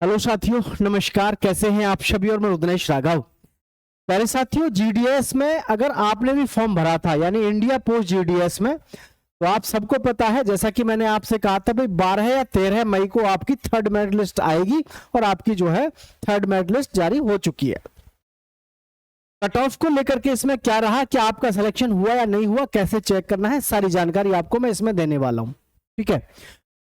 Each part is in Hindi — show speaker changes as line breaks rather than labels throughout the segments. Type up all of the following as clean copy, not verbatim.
हेलो साथियों, नमस्कार। कैसे हैं आप सभी? और मैं रुद्रेश राघव। प्यारे साथियों, जीडीएस में अगर आपने भी फॉर्म भरा था, यानी इंडिया पोस्ट जीडीएस में, तो आप सबको पता है, जैसा कि मैंने आपसे कहा था भाई 12 या 13 मई को आपकी थर्ड मेरिट लिस्ट आएगी और आपकी जो है थर्ड मेरिट लिस्ट जारी हो चुकी है। कट ऑफ को लेकर के इसमें क्या रहा, क्या आपका सिलेक्शन हुआ या नहीं हुआ, कैसे चेक करना है, सारी जानकारी आपको मैं इसमें देने वाला हूं। ठीक है।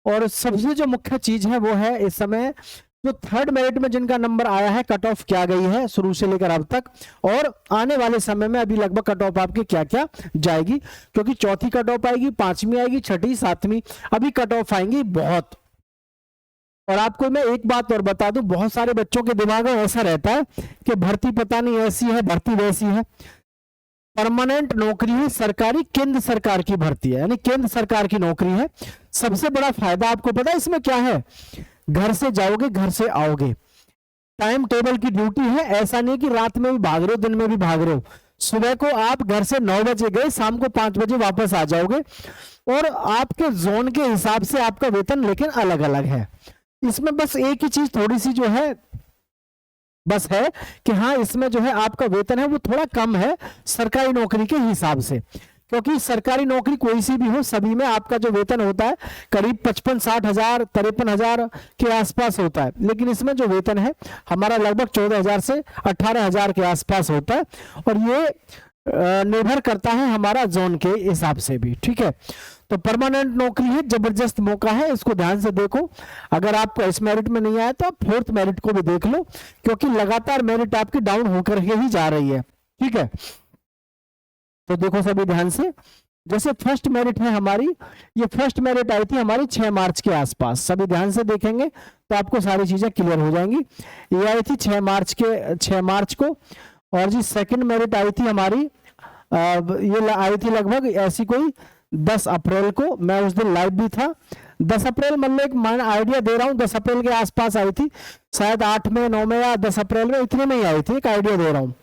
और सबसे जो मुख्य चीज है वो है इस समय जो थर्ड मेरिट में जिनका नंबर आया है, कट ऑफ क्या गई है शुरू से लेकर अब तक, और आने वाले समय में अभी लगभग कट ऑफ आपकी क्या क्या जाएगी, क्योंकि चौथी कट ऑफ आएगी, पांचवी आएगी, छठी, सातवीं, अभी कट ऑफ आएंगी बहुत। और आपको मैं एक बात और बता दूं, बहुत सारे बच्चों के दिमाग में ऐसा रहता है कि भर्ती पता नहीं ऐसी है, भर्ती वैसी है। परमानेंट नौकरी है, सरकारी, केंद्र सरकार की भर्ती है, यानी केंद्र सरकार की नौकरी है। सबसे बड़ा फायदा आपको पता है इसमें क्या है? घर से जाओगे, घर से आओगे, टाइम टेबल की ड्यूटी है। ऐसा नहीं कि रात में भी भाग रहे हो, दिन में भी भाग रहे हो। सुबह को आप घर से 9 बजे गए, शाम को 5 बजे वापस आ जाओगे, और आपके जोन के हिसाब से आपका वेतन लेकिन अलग अलग है। इसमें बस एक ही चीज थोड़ी सी जो है बस है कि हाँ, इसमें जो है आपका वेतन है वो थोड़ा कम है सरकारी नौकरी के हिसाब से, क्योंकि सरकारी नौकरी कोई सी भी हो, सभी में आपका जो वेतन होता है करीब 55-60 हजार, 53 हजार के आसपास होता है। लेकिन इसमें जो वेतन है हमारा लगभग 14 हजार से 18 हजार के आसपास होता है, और ये निर्भर करता है हमारा जोन के हिसाब से भी। ठीक है। तो परमानेंट नौकरी है, जबरदस्त मौका है, इसको ध्यान से देखो। अगर आपको इस मेरिट में नहीं आया तो आप फोर्थ मेरिट को भी देख लो, क्योंकि लगातार मेरिट आपकी डाउन होकर के ही जा रही है। ठीक है। तो देखो सभी ध्यान से, जैसे फर्स्ट मेरिट है हमारी, ये फर्स्ट मेरिट आई थी हमारी 6 मार्च के आसपास। सभी ध्यान से देखेंगे तो आपको सारी चीजें क्लियर हो जाएंगी। ये आई थी 6 मार्च को। और जी सेकंड मेरिट आई थी हमारी, ये आई थी लगभग ऐसी कोई 10 अप्रैल को। मैं उस दिन लाइव भी था। 10 अप्रैल, मतलब एक मैं आइडिया दे रहा हूँ, 10 अप्रैल के आसपास आई थी, शायद 8 में, 9 में या 10 अप्रैल में, इतने में ही आई थी, एक आइडिया दे रहा हूँ।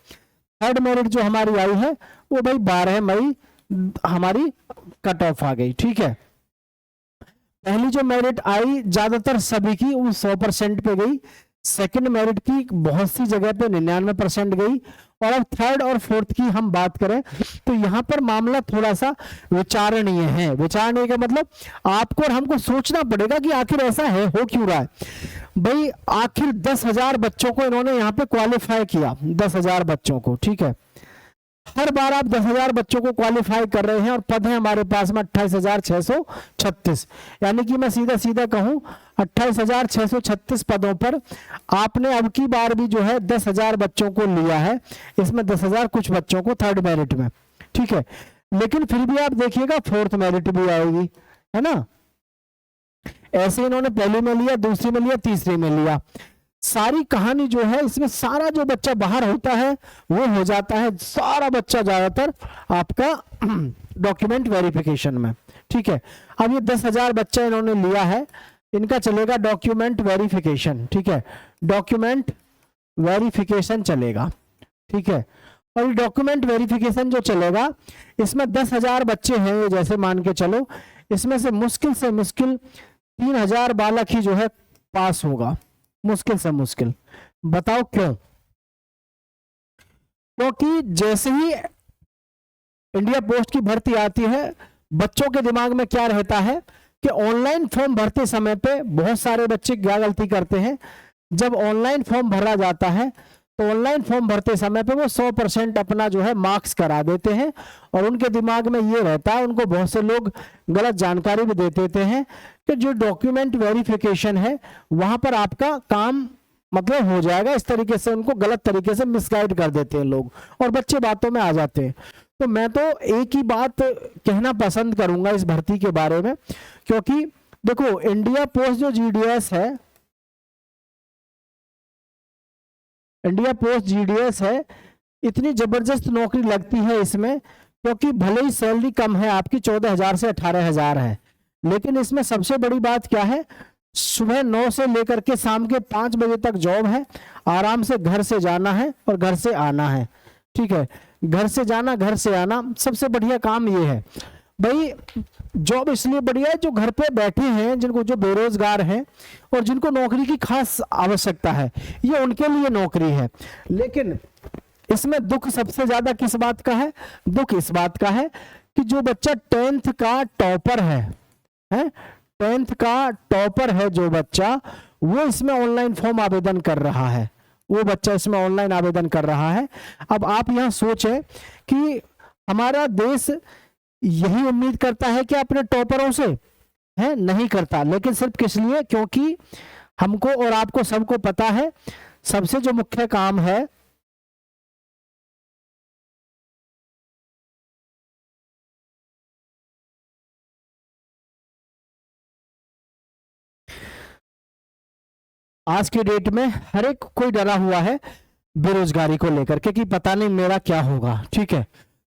थर्ड मेरिट जो हमारी आई है वो भाई 12 मई हमारी कट ऑफ आ गई। ठीक है। पहली जो मेरिट आई ज्यादातर सभी की वो 100% पे गई। सेकंड मेरिट की बहुत सी जगह पे 99% गई। और अब थर्ड और फोर्थ की हम बात करें तो यहां पर मामला थोड़ा सा विचारणीय है। विचारणीय का मतलब आपको और हमको सोचना पड़ेगा कि आखिर ऐसा है, हो क्यों रहा है भाई। आखिर 10,000 बच्चों को इन्होंने यहाँ पे क्वालिफाई किया, 10,000 बच्चों को। ठीक है। हर बार आप 10,000 बच्चों को क्वालिफाई कर रहे हैं, और पद है हमारे पास में 28,636। यानी कि मैं सीधा सीधा कहूं 28,636 पदों पर आपने अब की बार भी जो है 10,000 बच्चों को लिया है। इसमें 10,000 कुछ बच्चों को थर्ड मेरिट में। ठीक है। लेकिन फिर भी आप देखिएगा फोर्थ मेरिट भी आएगी, है ना। ऐसे इन्होंने पहली में लिया, दूसरी में लिया, तीसरी में लिया। सारी कहानी जो है इसमें सारा जो बच्चा बाहर होता है वो हो जाता है, सारा बच्चा ज्यादातर आपका डॉक्यूमेंट वेरिफिकेशन में। ठीक है। अब ये 10,000 बच्चा इन्होंने लिया है, इनका चलेगा डॉक्यूमेंट वेरिफिकेशन। ठीक है। डॉक्यूमेंट वेरिफिकेशन चलेगा। ठीक है। और डॉक्यूमेंट वेरिफिकेशन जो चलेगा इसमें 10,000 बच्चे हैं, ये जैसे मान के चलो, इसमें से मुश्किल 3,000 बालक ही जो है पास होगा, मुश्किल से मुश्किल। बताओ क्यों? क्योंकि जैसे ही इंडिया पोस्ट की भर्ती आती है, बच्चों के दिमाग में क्या रहता है कि ऑनलाइन फॉर्म भरते समय पे बहुत सारे बच्चे क्या गलती करते हैं, जब ऑनलाइन फॉर्म भरा जाता है तो ऑनलाइन फॉर्म भरते समय पे वो 100% अपना जो है मार्क्स करा देते हैं, और उनके दिमाग में ये रहता है, उनको बहुत से लोग गलत जानकारी भी दे देते हैं कि जो डॉक्यूमेंट वेरिफिकेशन है वहां पर आपका काम मतलब हो जाएगा। इस तरीके से उनको गलत तरीके से मिसगाइड कर देते हैं लोग, और बच्चे बातों में आ जाते हैं। तो मैं तो एक ही बात कहना पसंद करूंगा इस भर्ती के बारे में, क्योंकि देखो इंडिया पोस्ट जो जीडीएस है, इंडिया पोस्ट जीडीएस है, इतनी जबरदस्त नौकरी लगती है इसमें, क्योंकि भले ही सैलरी कम है आपकी, 14,000 से 18,000 है, लेकिन इसमें सबसे बड़ी बात क्या है, सुबह 9 से लेकर के शाम के 5 बजे तक जॉब है। आराम से घर से जाना है और घर से आना है। ठीक है। घर से जाना, घर से आना, सबसे बढ़िया काम ये है भाई। जॉब इसलिए बढ़िया है जो घर पे बैठे हैं, जिनको, जो बेरोजगार हैं और जिनको नौकरी की खास आवश्यकता है, ये उनके लिए नौकरी है। लेकिन इसमें दुख सबसे ज्यादा किस बात का है? दुख इस बात का है कि जो बच्चा 10th का टॉपर है 10th का टॉपर है जो बच्चा, वो इसमें ऑनलाइन फॉर्म आवेदन कर रहा है, वो बच्चा इसमें ऑनलाइन आवेदन कर रहा है। अब आप यहां सोचें कि हमारा देश यही उम्मीद करता है कि अपने टॉपरों से, है नहीं करता, लेकिन सिर्फ किस लिए? क्योंकि हमको और आपको सबको पता है सबसे जो मुख्य काम है आज के डेट में, हर एक कोई डरा हुआ है बेरोजगारी को लेकर के कि पता नहीं मेरा क्या होगा। ठीक है,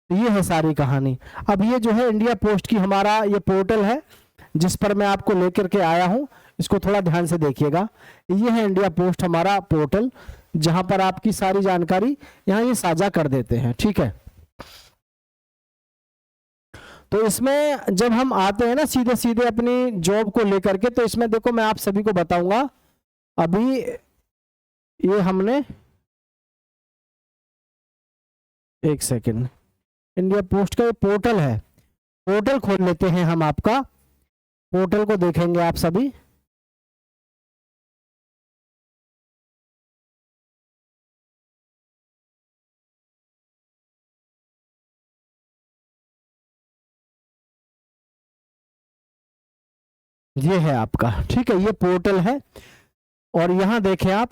ये है सारी कहानी। अब ये जो है इंडिया पोस्ट की हमारा ये पोर्टल है जिस पर मैं आपको लेकर के आया हूं, इसको थोड़ा ध्यान से देखिएगा। ये है इंडिया पोस्ट हमारा पोर्टल, जहां पर आपकी सारी जानकारी यहाँ ये साझा कर देते हैं। ठीक है, तो इसमें जब हम आते हैं ना सीधे सीधे अपनी जॉब को लेकर के, तो इसमें देखो मैं आप सभी को बताऊंगा। अभी ये हमने, एक सेकेंड, इंडिया पोस्ट का ये पोर्टल है, पोर्टल खोल लेते हैं हम, आपका पोर्टल को देखेंगे आप सभी। ये है आपका, ठीक है, ये पोर्टल है। और यहां देखें आप,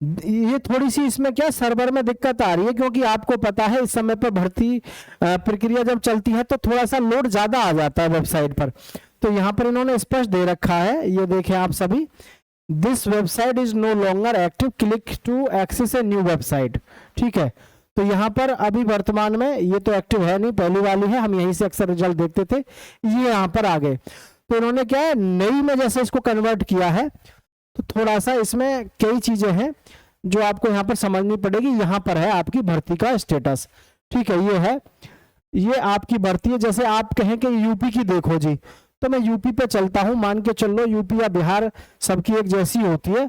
ये थोड़ी सी इसमें क्या सर्वर में दिक्कत आ रही है, क्योंकि आपको पता है इस समय पर भर्ती प्रक्रिया जब चलती है तो थोड़ा सा लोड ज्यादा आ जाता है वेबसाइट पर। तो यहां पर इन्होंने स्पष्ट दे रखा है, ये देखें आप सभी, this website is no longer active, click to access a new website. ठीक है, तो यहाँ पर अभी वर्तमान में ये तो एक्टिव है नहीं, पहली वाली है, हम यहीं से अक्सर रिजल्ट देखते थे, ये यहाँ पर आ गए। तो इन्होंने क्या है, नई में जैसे इसको कन्वर्ट किया है, तो थोड़ा सा इसमें कई चीजें हैं जो आपको यहाँ पर समझनी पड़ेगी। यहाँ पर है आपकी भर्ती का स्टेटस। ठीक है, ये है, ये आपकी भर्ती है। जैसे आप कहें कि यूपी की देखो जी, तो मैं यूपी पे चलता हूं, मान के चलो यूपी या बिहार सबकी एक जैसी होती है,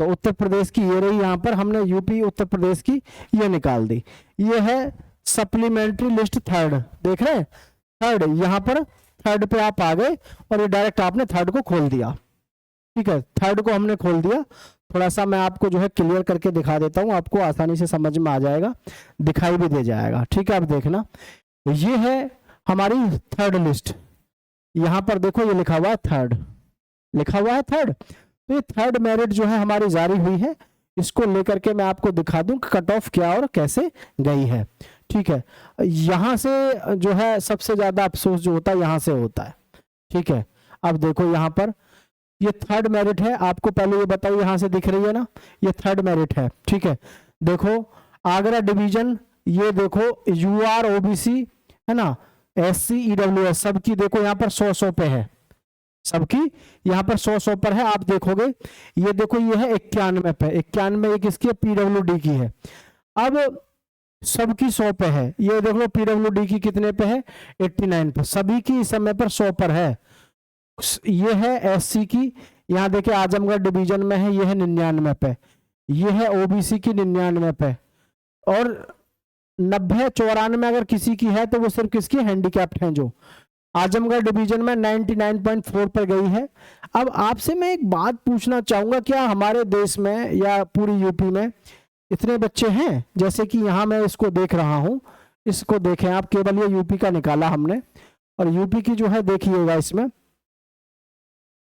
तो उत्तर प्रदेश की ये रही, यहाँ पर हमने यूपी उत्तर प्रदेश की ये निकाल दी। ये है सप्लीमेंट्री लिस्ट थर्ड, देख रहे हैं, थर्ड, यहाँ पर थर्ड पे आप आ गए और ये डायरेक्ट आपने थर्ड को खोल दिया। ठीक है, थर्ड को हमने खोल दिया। थोड़ा सा मैं आपको जो है क्लियर करके दिखा देता हूँ, आपको आसानी से समझ में आ जाएगा, दिखाई भी दे जाएगा। ठीक है, अब देखना, ये है हमारी थर्ड लिस्ट। यहां पर देखो ये लिखा हुआ है थर्ड, लिखा हुआ है थर्ड। तो ये थर्ड मेरिट जो है हमारी जारी हुई है, इसको लेकर के मैं आपको दिखा दूं कि कट ऑफ क्या और कैसे गई है। ठीक है, यहां से जो है सबसे ज्यादा अफसोस जो होता है यहां से होता है। ठीक है, अब देखो यहाँ पर ये थर्ड मेरिट है, आपको पहले ये बताओ, यहां से दिख रही है ना, ये थर्ड मेरिट है। ठीक है, देखो आगरा डिवीजन, ये देखो यूआर ओबीसी है ना, SC EWS सबकी देखो यहाँ पर 100 पे है, सबकी यहाँ पर 100 पर है। आप देखोगे ये देखो, ये है 91 पे, 91 ये किसकी है, PWD की है। अब सबकी 100 पे है, ये देख लो PWD की कितने पे है, 89 पे, सभी की इस समय पर 100 पर है। ये है SC की, यहाँ देखिए आजमगढ़ डिवीजन में है, ये है 99 पे, ये है OBC की 99 पे, और 90 94 अगर किसी की है तो वो सिर्फ किसकी, हैंडीकैप्ड हैं जो। आजमगढ़ डिवीजन में 99.4 पर गई है। अब आपसे मैं एक बात पूछना चाहूंगा, क्या हमारे देश में या पूरी यूपी में इतने बच्चे हैं? जैसे कि यहाँ मैं इसको देख रहा हूँ, इसको देखें आप, केवल ये यूपी का निकाला हमने, और यूपी की जो है देखिएगा, इसमें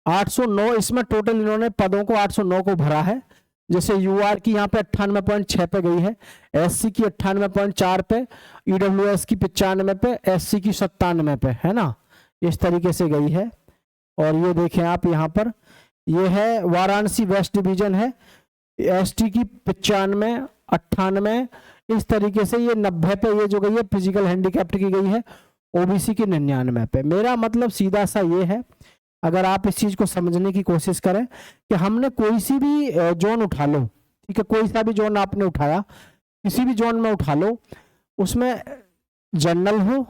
809, इसमें टोटल इन्होंने पदों को 809 को भरा है। जैसे यूआर की यहाँ पे 98.6 पे गई है, SC की 98.4 पे, EWS की 95 पे, SC की 97 पे, है ना, इस तरीके से गई है। और ये देखें आप यहाँ पर, ये है वाराणसी वेस्ट डिवीजन है, ST की 95, 98, इस तरीके से ये 90 पे ये जो गई है फिजिकल हैंडीकैप्ड की गई है, OBC की 99 पे। मेरा मतलब सीधा सा ये है, अगर आप इस चीज को समझने की कोशिश करें कि हमने कोई सी भी जोन उठा लो, ठीक है, कोई सा भी जोन आपने उठाया, किसी भी जोन में उठा लो, उसमें जनरल हो,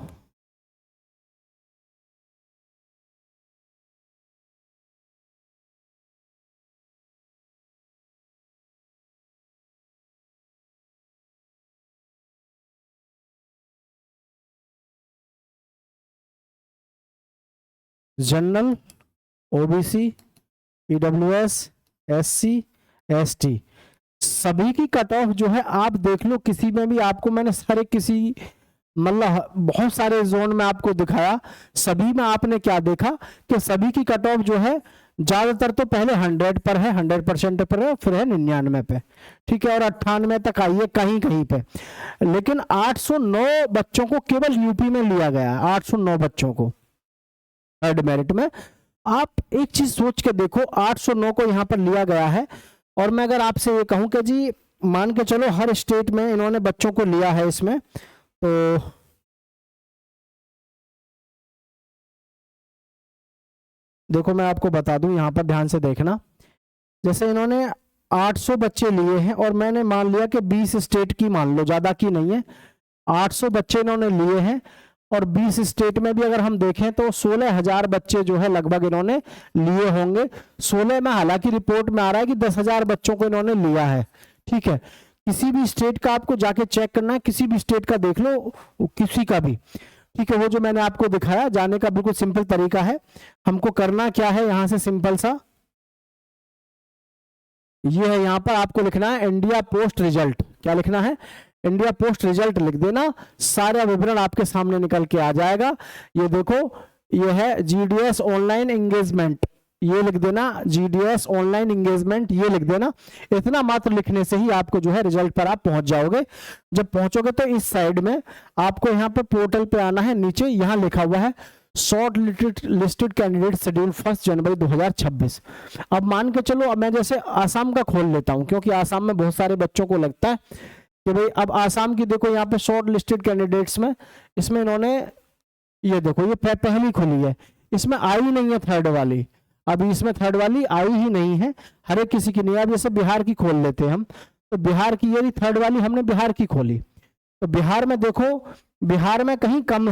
general, OBC, EWS, SC, ST, सभी की कट ऑफ जो है आप देख लो, किसी में भी आपको मैंने सारे किसी मतलब बहुत सारे जोन में आपको दिखाया, सभी में आपने क्या देखा कि सभी की कट ऑफ जो है ज्यादातर तो पहले 100 पर है, 100% पर है, फिर है 99 पे, ठीक है, और 98 तक आई है कहीं कहीं पे। लेकिन 809 बच्चों को केवल यूपी में लिया गया, 809 बच्चों को थर्ड मेरिट में। आप एक चीज सोच के देखो, 809 को यहां पर लिया गया है, और मैं अगर आपसे ये कहूं कि जी मान के चलो हर स्टेट में इन्होंने बच्चों को लिया है इसमें, तो देखो मैं आपको बता दूं, यहां पर ध्यान से देखना, जैसे इन्होंने 800 बच्चे लिए हैं, और मैंने मान लिया कि 20 स्टेट की मान लो, ज्यादा की नहीं है, 800 बच्चे इन्होंने लिए हैं, और 20 स्टेट में भी अगर हम देखें तो 16,000 बच्चे जो है लगभग इन्होंने लिए होंगे। 16 में हालांकि रिपोर्ट में आ रहा है कि 10,000 बच्चों को इन्होंने लिया है, ठीक है। किसी भी स्टेट का आपको जाके चेक करना है, किसी भी स्टेट का देख लो, किसी का भी, ठीक है। वो जो मैंने आपको दिखाया जाने का बिल्कुल सिंपल तरीका है, हमको करना क्या है, यहां से सिंपल सा ये है, यहां पर आपको लिखना है इंडिया पोस्ट रिजल्ट। क्या लिखना है? इंडिया पोस्ट रिजल्ट लिख देना, सारा विवरण आपके सामने निकल के आ जाएगा। ये देखो, ये है जीडीएस ऑनलाइन एंगेजमेंट, ये लिख देना, जीडीएस ऑनलाइन एंगेजमेंट ये लिख देना। इतना मात्र लिखने से ही आपको जो है रिजल्ट पर आप पहुंच जाओगे। जब पहुंचोगे तो इस साइड में आपको यहाँ पर पोर्टल पे आना है, नीचे यहाँ लिखा हुआ है शॉर्ट लिस्टेड कैंडिडेट शेड्यूल 1 जनवरी 2026। अब मान के चलो, अब मैं जैसे आसाम का खोल लेता हूं, क्योंकि आसाम में बहुत सारे बच्चों को लगता है कि भाई, अब आसाम की देखो यहाँ पे शॉर्ट लिस्टेड कैंडिडेट्स में, इसमें इन्होंने ये देखो ये पहली खुली है, इसमें आई नहीं है थर्ड वाली, अभी इसमें थर्ड वाली आई ही नहीं है, हर एक किसी की नहीं है। अब जैसे बिहार की खोल लेते हैं हम, तो बिहार की ये थर्ड वाली हमने बिहार की खोली, तो बिहार में देखो, बिहार में कहीं कम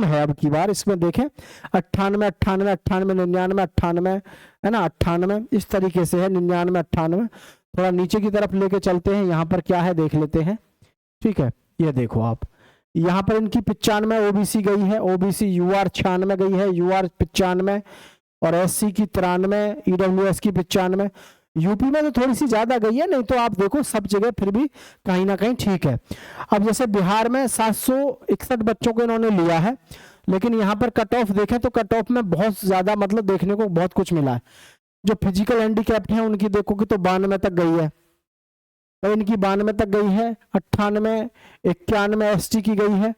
है अब की बार, इसमें देखें 98, 98, 98, 99, 98 है ना, 98 इस तरीके से है, 99, 98। थोड़ा नीचे की तरफ लेके चलते हैं, यहाँ पर क्या है देख लेते हैं, ठीक है। ये देखो आप, यहाँ पर इनकी 95 ओबीसी गई है, ओबीसी यूआर 96 गई है, यूआर 95, और एससी की 93, ईडब्ल्यूएस की 95। यूपी में तो थोड़ी सी ज्यादा गई है, नहीं तो आप देखो सब जगह फिर भी कहीं ना कहीं ठीक है। अब जैसे बिहार में 761 बच्चों को इन्होंने लिया है, लेकिन यहाँ पर कट ऑफ देखें तो कट ऑफ में बहुत ज्यादा मतलब देखने को बहुत कुछ मिला है। जो फिजिकल हैंडीकैप्ड हैं उनकी देखोगे तो 92 तक गई है, तो इनकी 92 तक गई है, 98, 91 एसटी की गई है,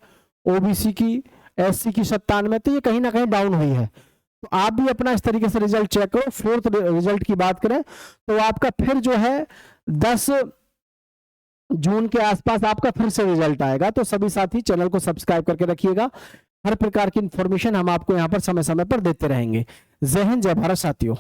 ओबीसी की, एससी की 97, तो ये कहीं ना कहीं डाउन हुई है। तो आप भी अपना इस तरीके से रिजल्ट चेक करो। फोर्थ रिजल्ट की बात करें तो आपका फिर जो है 10 जून के आसपास आपका फिर से रिजल्ट आएगा। तो सभी साथी चैनल को सब्सक्राइब करके रखिएगा, हर प्रकार की इंफॉर्मेशन हम आपको यहाँ पर समय समय पर देते रहेंगे। जय हिंद, जय भारत साथियों।